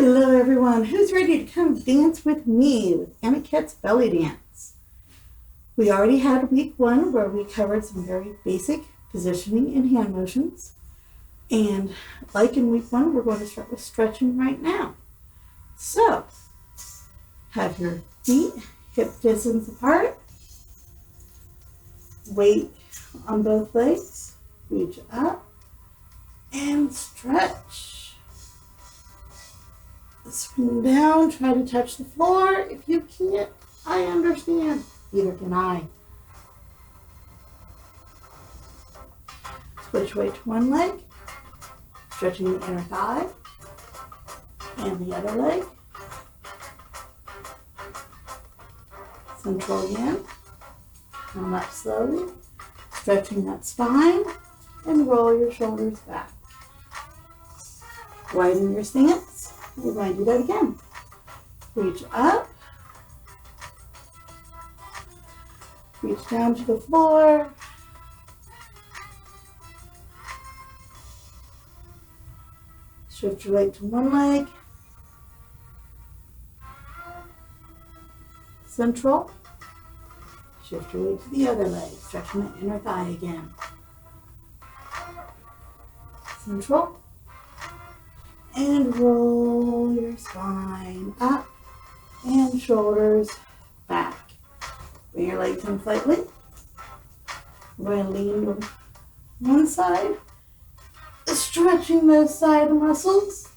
Hello everyone, who's ready to come dance with me with Anakhet's belly dance? We already had week 1 where we covered some very basic positioning and hand motions. And like in week 1, we're going to start with stretching right now. So, have your feet hip distance apart. Weight on both legs. Reach up and stretch. Swing down, try to touch the floor. If you can't, I understand. Neither can I. Switch weight to one leg, stretching the inner thigh, and the other leg. Central again. Come up slowly, stretching that spine, and roll your shoulders back. Widen your stance. We're going to do that again. Reach up. Reach down to the floor. Shift your weight to one leg. Central. Shift your weight to the other leg, stretching the inner thigh again. Central. And roll your spine up and shoulders back. Bring your legs in slightly. We're going to lean to one side, stretching those side muscles.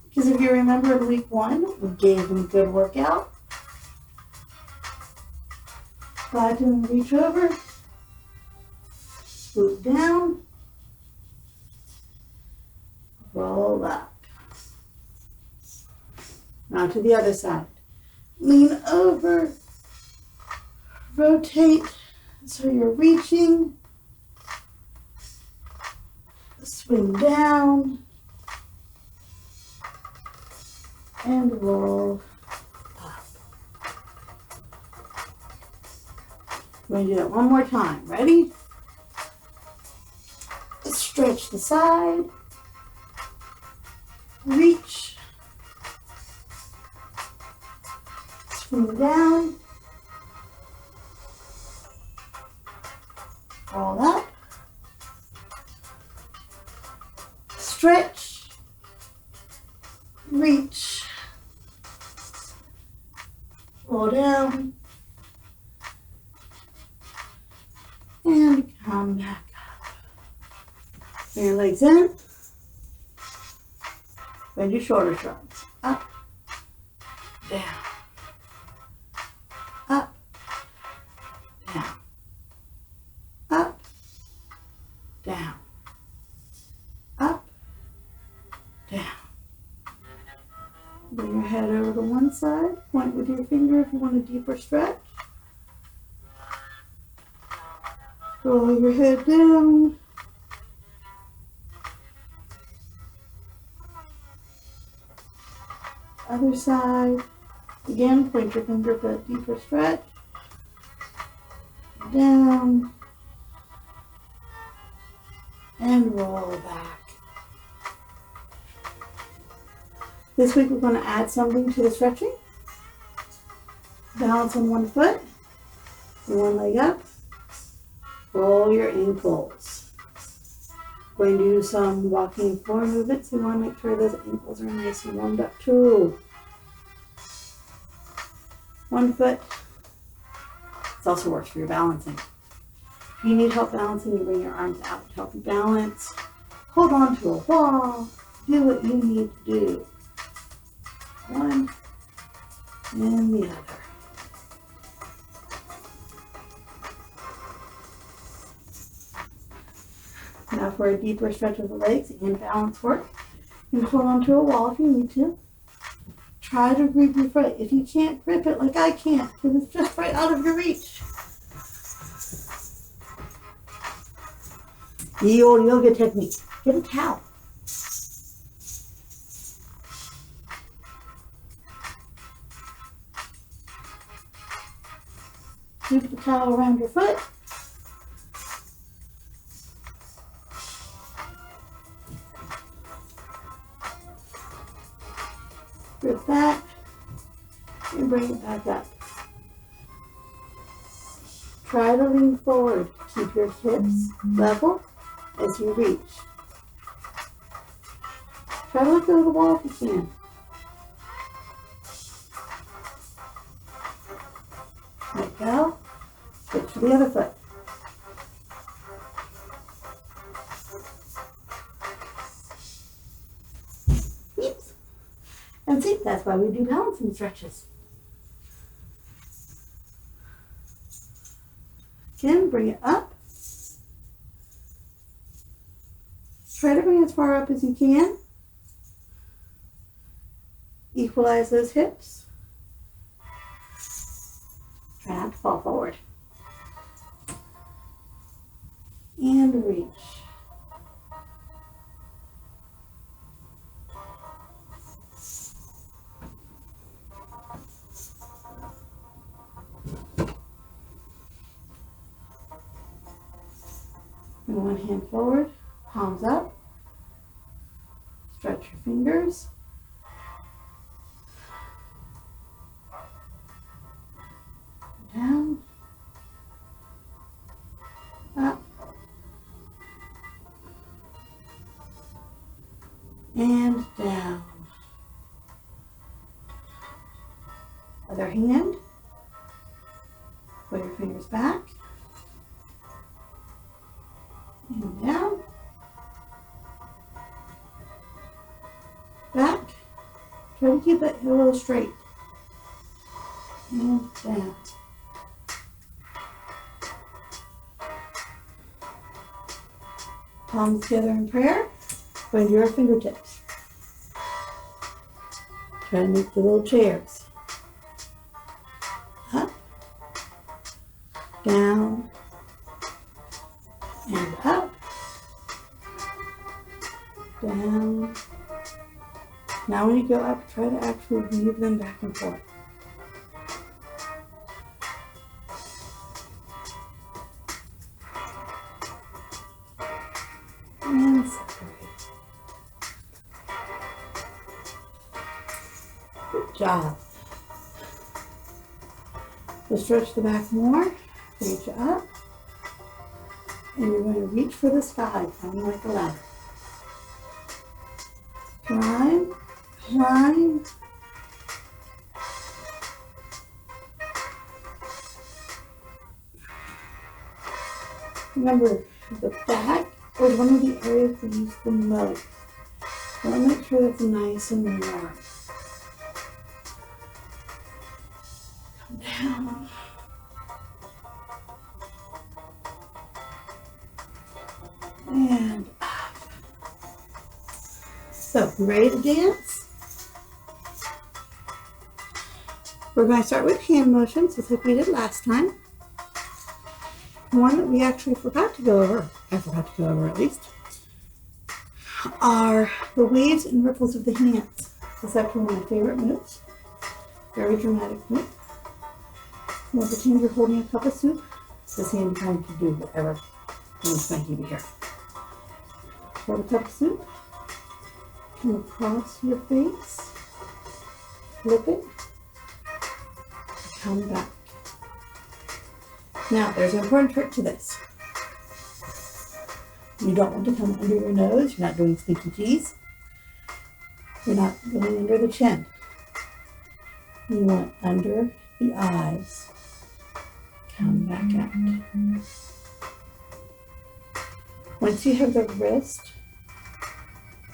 Because if you remember in week 1, we gave them a good workout. Flatten and reach over. Swoop down. Roll up. Now to the other side. Lean over. Rotate so you're reaching. Swing down. And roll up. We're going to do that one more time. Ready? Stretch the side. Reach, swing down, roll up, stretch, reach, roll down, and come back up. Bring your legs in. Bend your shoulder shrugs. Up, down, up, down, up, down, up, down. Bring your head over to one side. Point with your finger if you want a deeper stretch. Roll your head down. Other side. Again, point your finger for a deeper stretch. Down. And roll back. This week we're going to add something to the stretching. Balance on one foot. One leg up. Roll your ankles. Going to do some walking floor movements. You want to make sure those ankles are nice and warmed up too. One foot. This also works for your balancing. If you need help balancing, you bring your arms out to help you balance. Hold on to a wall. Do what you need to do. One and the other. Now for a deeper stretch of the legs and balance work, you can hold onto a wall if you need to. Try to grip your foot. If you can't grip it like I can't, because it's just right out of your reach. The old yoga technique. Get a towel. Keep the towel around your foot. Grip that and bring it back up. Try to lean forward. Keep your hips level as you reach. Try to look over the wall if you can. Let go. Switch to the other foot. Oops. And see, that's why we do balancing stretches. Again, bring it up. Try to bring it as far up as you can. Equalize those hips. Try not to fall forward. And reach. Bring one hand forward, palms up. Stretch your fingers. Down. Up. And down. Other hand. Put your fingers back. And down. Back. Try to keep that elbow straight. And down. Palms together in prayer. Bend your fingertips. Try to make the little chairs. Up. Down. And up. Down. Now when you go up, try to actually weave them back and forth. And separate. Good job. So stretch the back more, reach up, and you're going to reach for the sky, kind of like a ladder. Climb, climb. Remember, the back is one of the areas we use the most. So I'll make sure that's nice and warm. Come down. And up. So, you ready to dance? We're going to start with hand motions, just like we did last time. One that we actually forgot to go over, I forgot to go over at least, are the waves and ripples of the hands. This is actually one of my favorite moves. Very dramatic move. You'll pretend you're holding a cup of soup. This hand trying to do whatever is going to keep you here. Hold a cup of soup. Come across your face. Flip it. Come back. Now, there's an important trick to this. You don't want to come under your nose. You're not doing sneaky cheese. You're not going under the chin. You want under the eyes. Come back out. Once you have the wrist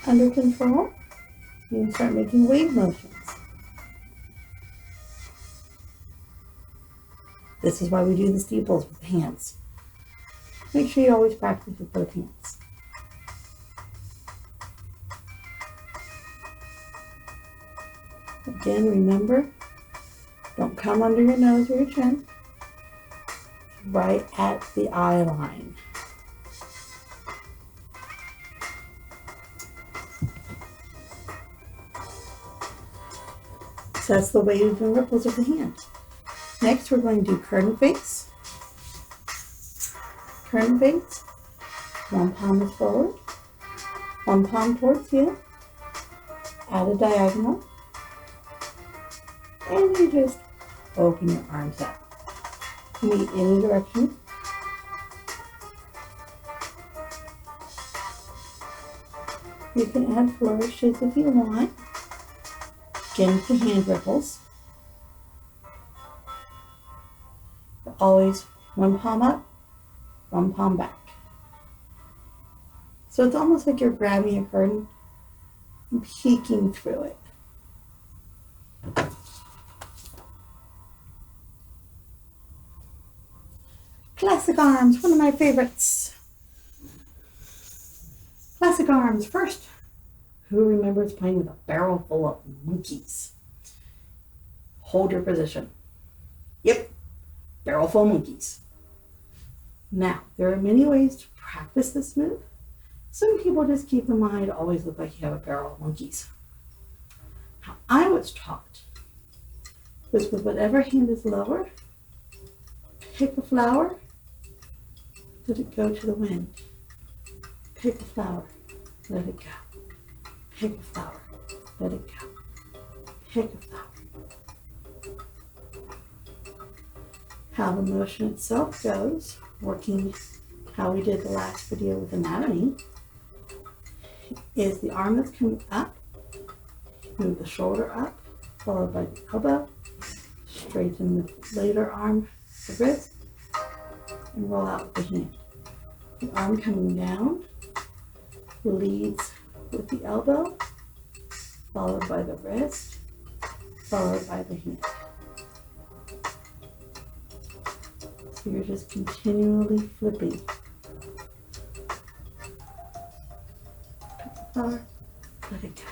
under control, you can start making wave motions. This is why we do the steeples with the hands. Make sure you always practice with both hands. Again, remember, don't come under your nose or your chin. Right at the eye line. So that's the waves and ripples of the hand. Next, we're going to do curtain face. Curtain face. One palm is forward. One palm towards you. Add a diagonal. And you just open your arms out. Meet any direction. You can add flourishes if you want. Again, the hand ripples. But always one palm up, one palm back. So it's almost like you're grabbing a curtain and peeking through it. Classic arms, one of my favorites. Classic arms. First, who remembers playing with a barrel full of monkeys? Hold your position. Yep, barrel full of monkeys. Now, there are many ways to practice this move. Some people just keep in mind always look like you have a barrel of monkeys. How I was taught was with whatever hand is lower, pick a flower, let it go to the wind. Pick a flower, let it go. Pick a flower, let it go. Pick a flower. How the motion itself goes, working how we did the last video with anatomy, is the arm that's coming up, move the shoulder up, followed by the elbow, straighten the later arm, the wrist, and roll out with the hand. The arm coming down leads with the elbow, followed by the wrist, followed by the hand. So you're just continually flipping. Pick a flower, let it go.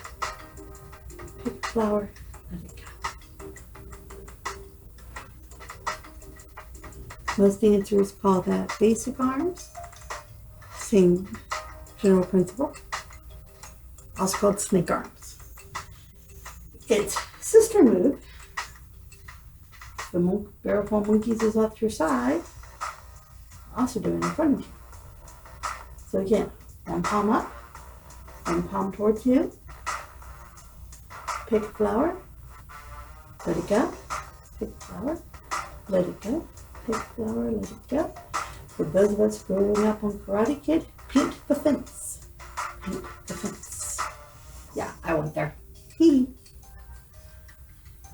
Pick a flower, let it go. Most dancers call that basic arms. Same general principle. Also called snake arms. Its sister move, the barrel full of monkeys is off to your side, also do it in front of you. So again, one palm up, one palm towards you. Pick a flower, let it go. Pick a flower, let it go. Pick a flower, let it go. For those of us growing up on Karate Kid, paint the fence. Paint the fence. Yeah, I went there.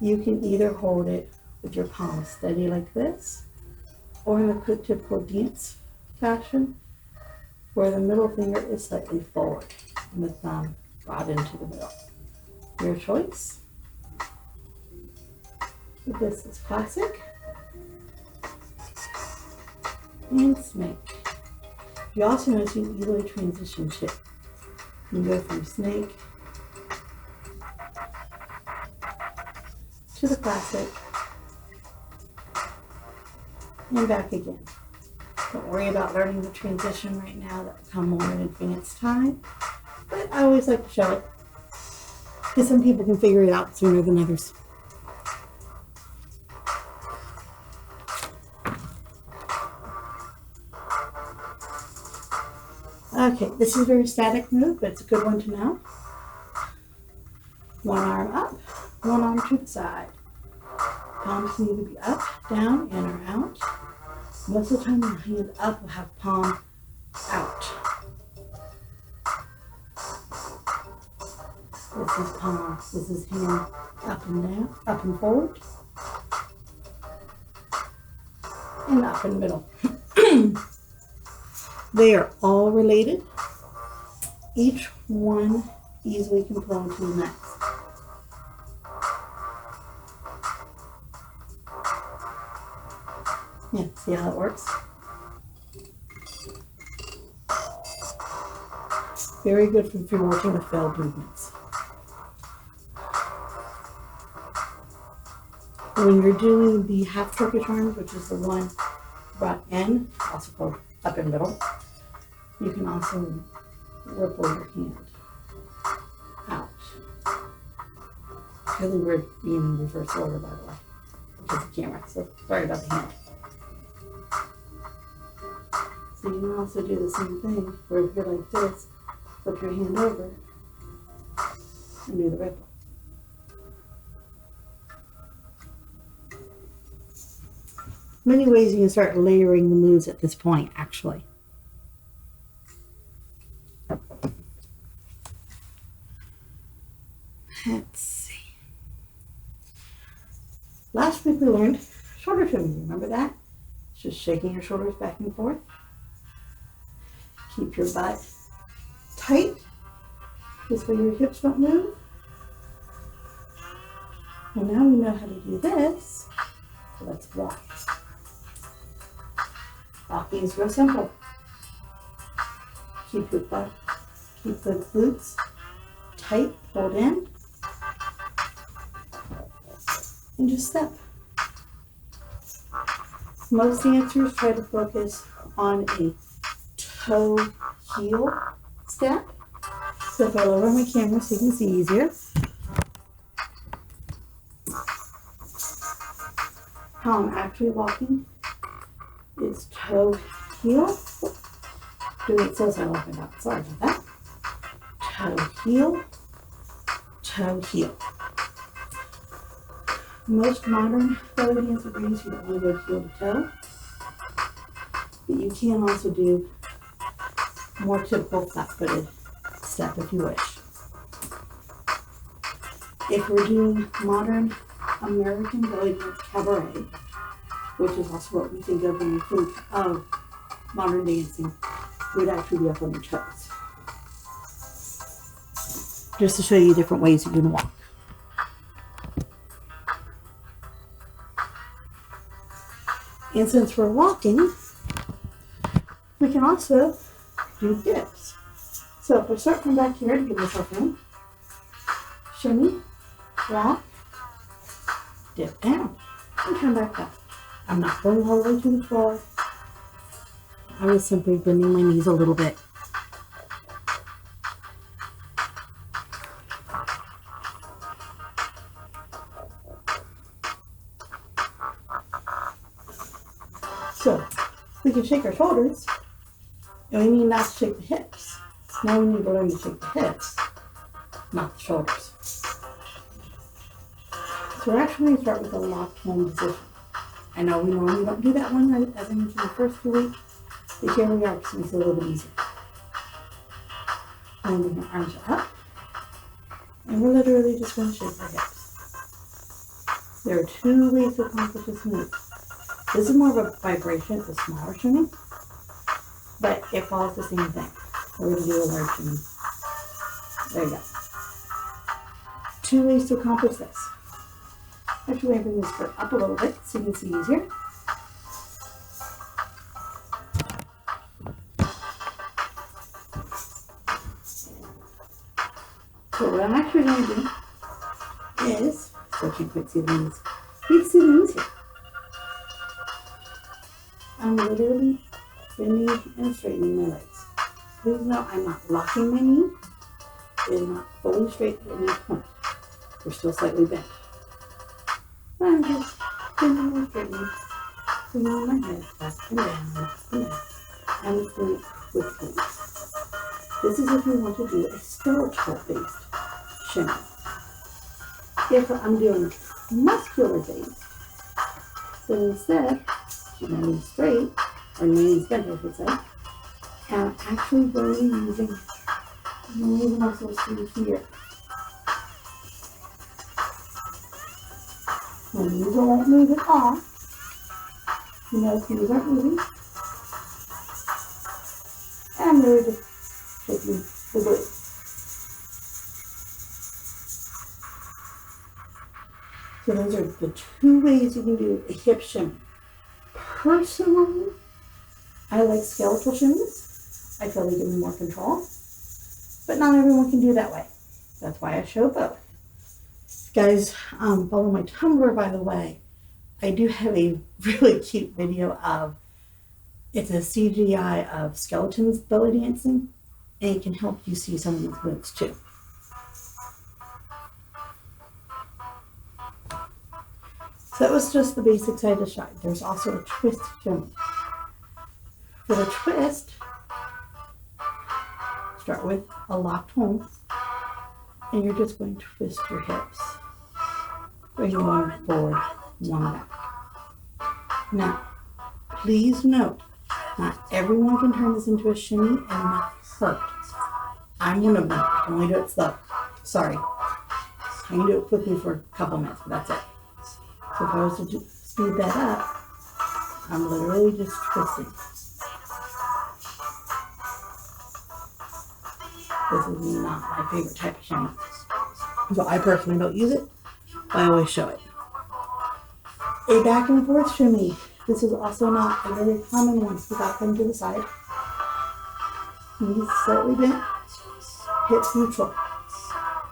You can either hold it with your palms steady like this, or in the typical dance fashion, where the middle finger is slightly forward and the thumb brought into the middle. Your choice. This is classic and snake. You also notice you can easily transition too. You go from snake to the classic and back again. Don't worry about learning the transition right now. That will come more in advanced time. But I always like to show it because some people can figure it out sooner than others. Okay, this is a very static move, but it's a good one to know. One arm up, one arm to the side. Palms need to be up, down, in or out. Most of the time, the hand up will have palm out. This is palm, this is hand up and down, up and forward, and up in the middle. They are all related. Each one easily can flow into the next. Yeah, see how it works? Very good if you're working with failed movements. When you're doing the half Turkish arms, which is the one brought in, also called up and middle, you can also ripple your hand out. It's really weird being in reverse order, by the way, because of the camera, so sorry about the hand. So you can also do the same thing, where if you're like this, flip your hand over and do the ripple. many ways you can start layering the moves at this point, actually. Let's see. Last week we learned shoulder trimming. Remember that? It's just shaking your shoulders back and forth. Keep your butt tight. This way your hips don't move. And now we know how to do this. So let's walk. Walking is real simple. Keep your butt, keep the glutes tight, pulled in, and just step. Most dancers try to focus on a toe heel step. So if I lower my camera so you can see easier. How I'm actually walking is toe heel. Doing it so slow, sorry about that. Toe heel. Most modern belly dance agrees you don't want to go heel to toe, but you can also do more typical flat-footed step if you wish. If we're doing modern American belly dance cabaret, which is also what we think of when we think of modern dancing, we would actually be up on your toes. Just to show you different ways you can walk. And since we're walking, we can also do dips. So if I start from back here to give myself room, shimmy, walk, dip down, and come back up. I'm not going all the way to the floor. I was simply bending my knees a little bit. So we can shake our shoulders, and we need not to shake the hips. Now we need to learn to shake the hips, not the shoulders. So we're actually going to start with a locked home position. I know we normally don't do that one, as I mentioned the first 2 weeks, but here we are because it makes it a little bit easier. Landing our arms up, and we're literally just going to shake our hips. There are 2 ways to accomplish this move. This is more of a vibration, it's a smaller shimmy, but it follows the same thing. We're going to do a large shimmy. There you go. 2 ways to accomplish this. Actually, I'm going to bring this foot up a little bit so you can see easier. So what I'm actually going to do is, so you can see the knees. You can see the knees here. I'm literally bending and straightening my legs. Please note I'm not locking my knee. It is not fully straight at any point. We're still slightly bent. I'm just bending and straightening, bringing my head back and down and down. I'm just doing it quickly. This is if you want to do a skeletal-based shimmy. If I'm doing muscular-based, then instead, keep my knees straight, or knees bent, I should say, and I'm actually going to be using the muscles through here. My knees won't move at all. You know, knees aren't moving. And I'm really just shaking the glutes. So those are the 2 ways you can do a hip shimmy. Personally, I like skeletal shimmies. I feel they give me more control. But not everyone can do that way. That's why I show both. Guys, follow my Tumblr, by the way. I do have a really cute video of, it's a CGI of skeletons belly dancing, and it can help you see some of these moves too. So that was just the basic side to side. There's also a twist shimmy. For the twist, start with a locked home, and you're just going to twist your hips. Bring one forward, one back. Now, Please note, not everyone can turn this into a shimmy and not hurt. I'm one of them. I can only do it slow. Sorry. I can do it quickly for a couple minutes, but that's it. So if I was to speed that up, I'm literally just twisting. This is not my favorite type of shimmy. So I personally don't use it, but I always show it. A back and forth shimmy. This is also not a very common one. So without coming to the side. Knees slightly bent, hips neutral.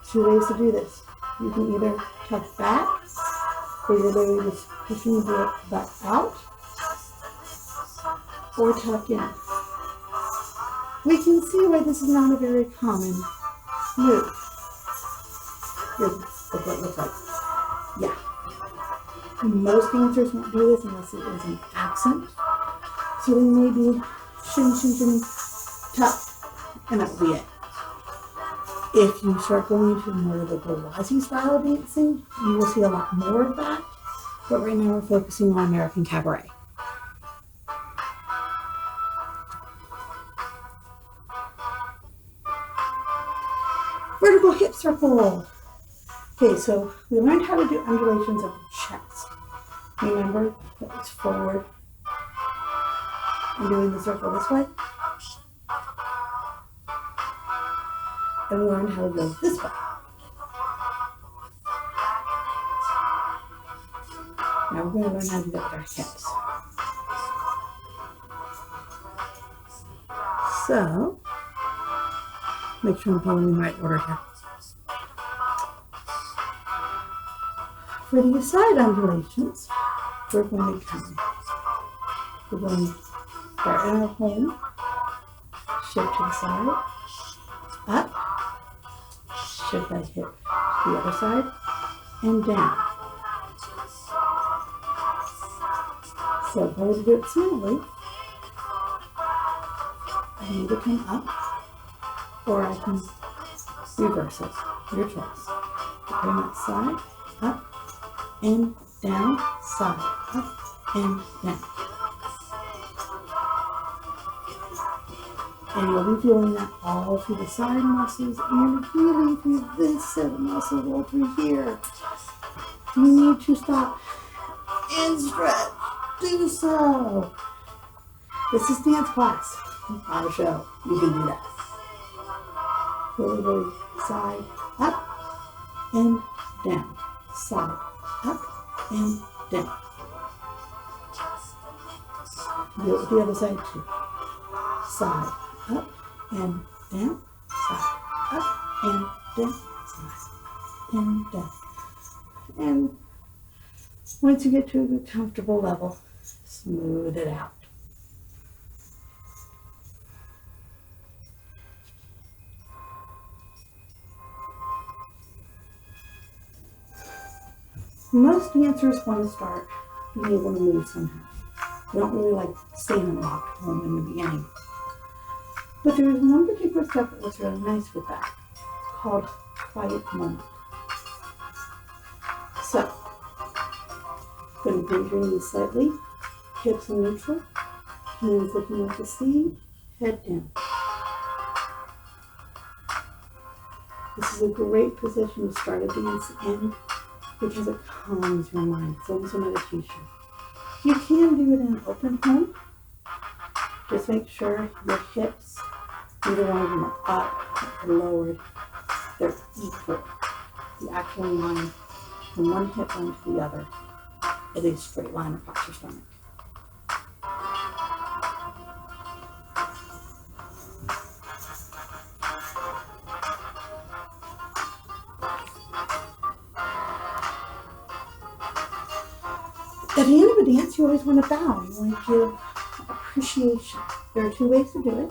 Two ways to do this. You can either tuck back, where you're literally just pushing your butt out, or tuck in. We can see why this is not a very common move. Here's what it looks like. Yeah. Most dancers won't do this unless it is an accent. So they may be shimmy, shimmy, shimmy, tuck, and that will be it. If you start going into more of the Gawazzi style of dancing, you will see a lot more of that. But right now we're focusing on American Cabaret. Vertical hip circle. Okay, so we learned how to do undulations of the chest. Remember that it's forward and doing the circle this way. And we learned how to go this way. Now we're going to learn how to do that with our hips. So, make sure I'm following the right order here. For the side undulations, we're going to come. We're going to start in our home, shift to the side, up, shift that hip to the other side, and down. So if I were to do it smoothly, I need to come up, or I can reverse it. Your choice. Bring that side, up, and down, side, up, and down. And you'll be feeling that all through the side muscles and really through this set of muscles all through here. You need to stop and stretch. Do so. This is dance class, not a show. You can do that. Really side, up, and down. Side, up, and down. Do it with the other side too. Side, up, and down. Side, up, and down. Side, and down. And once you get to a good comfortable level, smooth it out. Most dancers want to start being able to move somehow. They don't really like staying in locked home in the beginning. But there is one particular step that looks really nice with that, called quiet moment. So, going to bend your knees slightly, hips in neutral, hands looking like the sea, head down. This is a great position to start a dance in because it calms your mind. It's almost a meditation. You can do it in an open home. Just make sure your hips, neither one of them are up or lowered. They're equal. The actual line from one hip bone to the other is a straight line across your stomach. At the end of a dance, you always want to bow. You want to give appreciation. There are two ways to do it.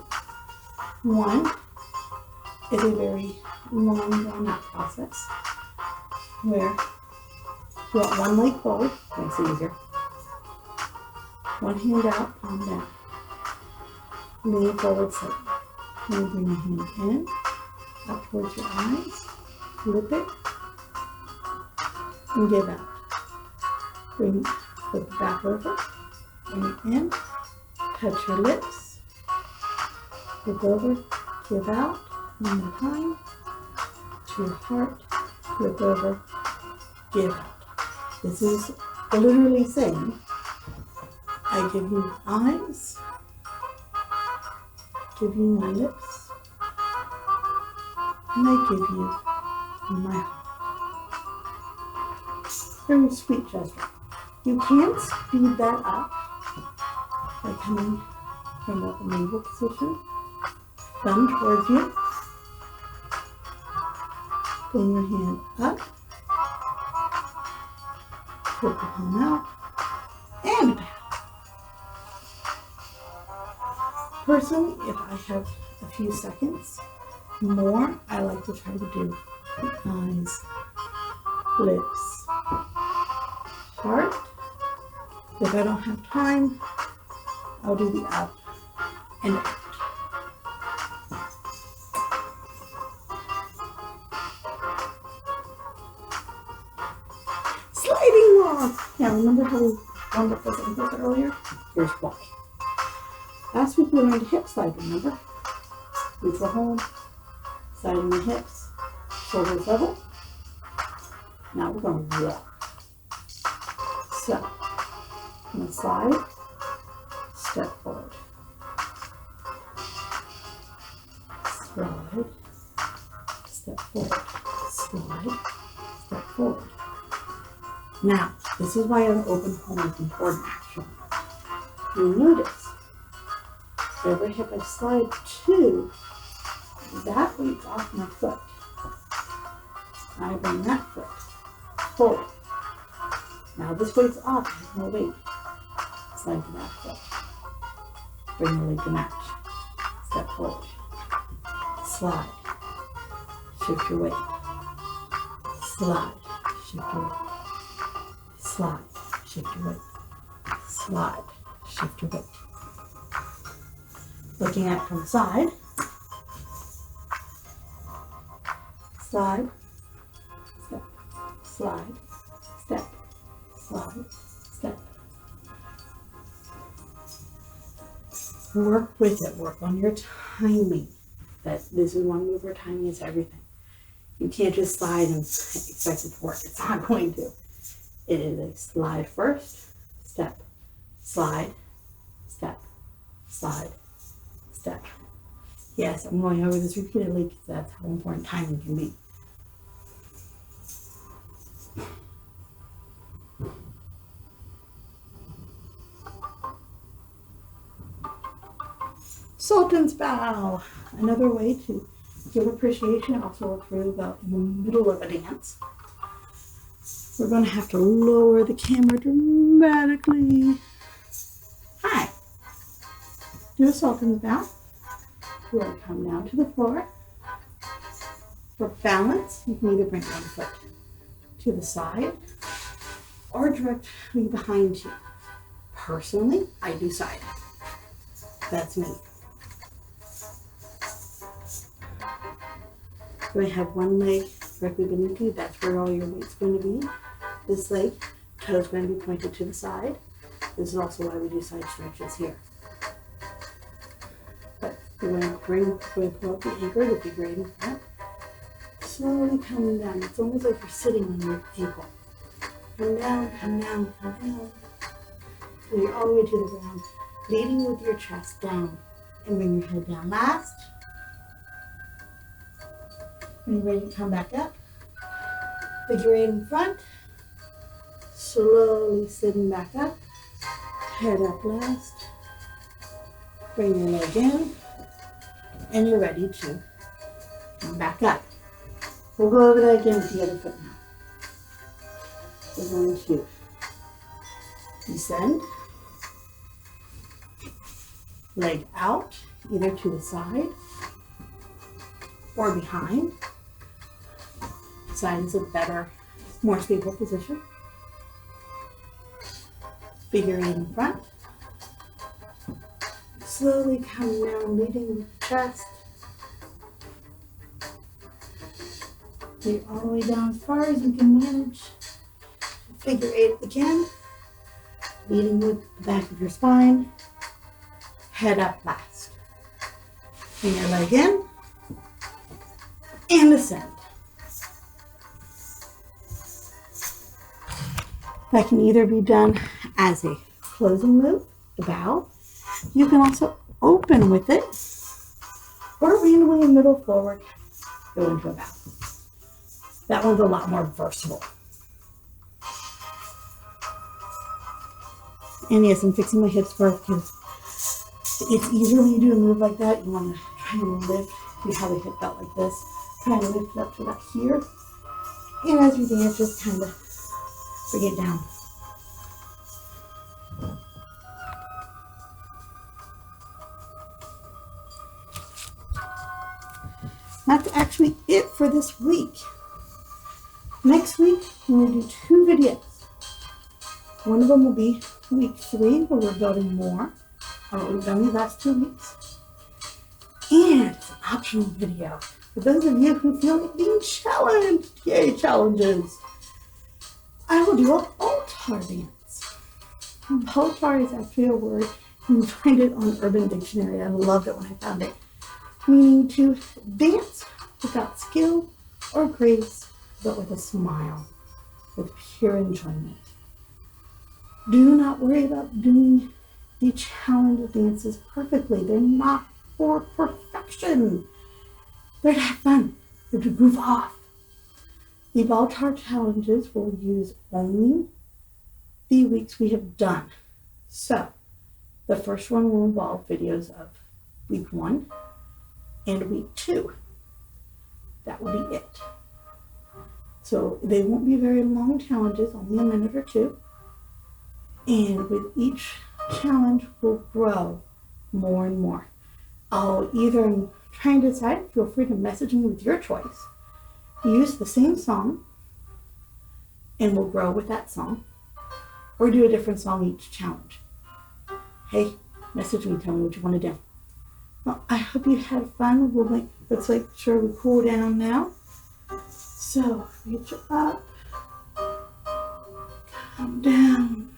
One is a very long, drawn-out process where you want one leg forward, makes it easier. One hand out, palm down. Lean forward slightly. Then you bring your hand in, up towards your eyes, flip it, and give out. Bring the back over, bring it in, Touch your lips. Look over, give out. One more time. To your heart, look over, give out. This is literally saying, I give you eyes, give you my lips, and I give you my heart. Very sweet gesture. You can speed that up by coming from a navel position, thumb towards you. Bring your hand up, put the palm out, and back. Personally, if I have a few seconds more, I like to try to do the eyes, lips, heart. If I don't have time, I'll do the up and out. Sliding walk. Now remember how we warmed up those ankles earlier? Here's why. Last week we learned a hip slide, remember? Neutral hold, sliding the hips, shoulders level. Now we're going to walk. So, I'm going to slide, step forward. Slide, step forward. Slide, step forward. Now, this is why an open hold is important, actually. You notice, every hip I slide to, that weight's off my foot. I bring that foot forward. Now this weight's off, I have no weight. Slide to that foot. Bring the leg to match. Step forward. Slide. Shift your weight. Slide. Shift your weight. Slide. Shift your weight. Slide. Shift your weight. Looking at it from the side. Slide, step, slide, step, slide, step. Work with it. Work on your timing. This is one move where timing is everything. You can't just slide and expect it to work. It's not going to. It is a slide first, step, slide, step, slide, step. Yes, I'm going over this repeatedly because that's how important timing can be. Sultan's bow. Another way to give appreciation, also work really well in the middle of a dance. We're going to have to lower the camera dramatically. Hi. Do a sultan's bow. We're going to come down to the floor. For balance, you can either bring one foot to the side or directly behind you. Personally, I do side. That's me. So I have one leg directly beneath you. That's where all your weight's going to be. This leg, toes going to be pointed to the side. This is also why we do side stretches here. We're going to pull up the anchor, the figure eight in front. Slowly coming down. It's almost like you're sitting on your ankle. Come down, come down, come down. So you're all the way to the ground, leading with your chest down. And bring your head down last. When you're ready to come back up, figure eight in front. Slowly sitting back up. Head up last. Bring your leg in. And you're ready to come back up. We'll go over that again with the other foot now. We're going to descend, leg out, either to the side or behind. Side is a better, more stable position. Figure eight in front. Slowly come down, leading with the chest. Get all the way down as far as you can manage. Figure eight again, leading with the back of your spine. head up last. Bring your leg in and ascend. That can either be done as a closing move, the bow. You can also open with it, or randomly in middle forward, go into a bow. That one's a lot more versatile. And yes, I'm fixing my hips first because it's easier when you do a move like that. You want to try and lift. You have a hip belt like this. Try and lift it up to about here. And as you dance, just kind of bring it down. That's actually it for this week. Next week, we're going to do 2 videos. One of them will be week 3, where we're building more on what we've done these last 2 weeks. And it's an optional video for those of you who feel like being challenged. Yay, challenges. I will do a altar dance. Altar is actually a word. You can find it on Urban Dictionary. I loved it when I found it. Meaning to dance without skill or grace, but with a smile, with pure enjoyment. Do not worry about doing the challenge dances perfectly. They're not for perfection. They're to have fun. They're to goof off. The Baltar challenges will use only the weeks we have done. So, the first one will involve videos of week 1 and week 2. That will be it. So they won't be very long challenges, only a minute or 2. And with each challenge, we'll grow more and more. I'll either try and decide, feel free to message me with your choice. Use the same song, and we'll grow with that song. Or do a different song each challenge. Hey, message me, tell me what you want to do. Well, I hope you had fun. Let's make sure we cool down now. So, reach up, come down.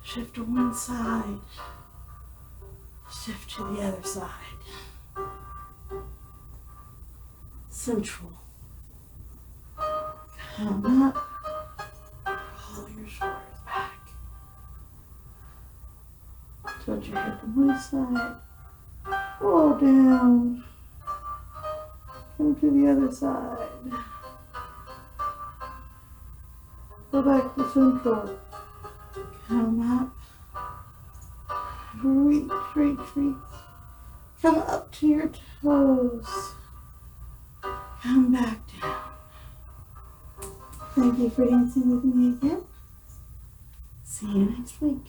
Shift to one side, shift to the other side. Central. Come up, roll your shoulders back. Tilt your head to one side, roll down, come to the other side. Go back to central. Come up, reach, reach, reach. Come up to your toes. Come back down. Thank you for dancing with me again. See you next week.